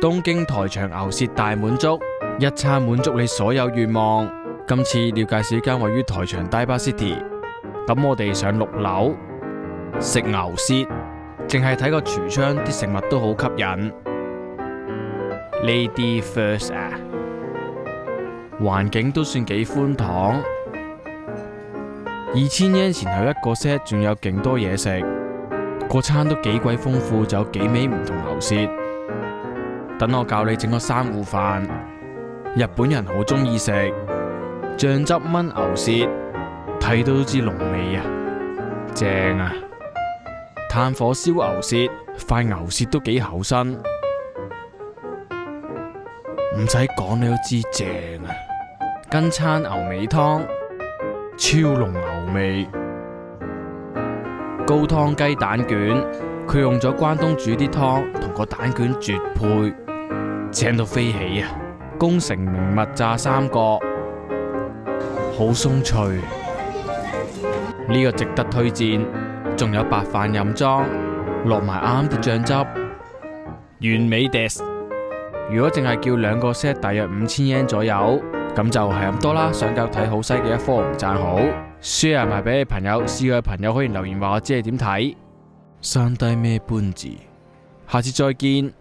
東京台場牛舌大滿足，一餐滿足你所有願望。今次要介紹一間位於台場Daiba City，咁我哋上6樓食牛舌，淨係睇個櫥窗啲食物都好吸引。Lady First 啊，環境都算幾寬敞。2000yen前後一個 set，仲有勁多嘢食，個餐都幾鬼豐富，就有幾味唔同牛舌。等我教你整個珊瑚飯，日本人好中意食醬汁炆牛舌，睇到都知濃味啊，正啊！炭火燒牛舌，塊牛舌都幾厚身，唔使講你都知正啊！跟餐牛尾湯，超濃牛味，高湯雞蛋卷，佢用咗關東煮啲湯同個蛋卷絕配，正到飛起啊！宮城名物炸三角，好鬆脆，呢個值得推薦。仲有白飯任裝，落埋啱啲醬汁，完美 des。如果淨係叫2個 set，大約5000 yen 左右，咁就係咁多啦。想夠睇好西嘅一科唔讚好 ，share 埋俾你朋友，試過嘅朋友可以留言話我知你點睇。山低咩搬字，下次再見。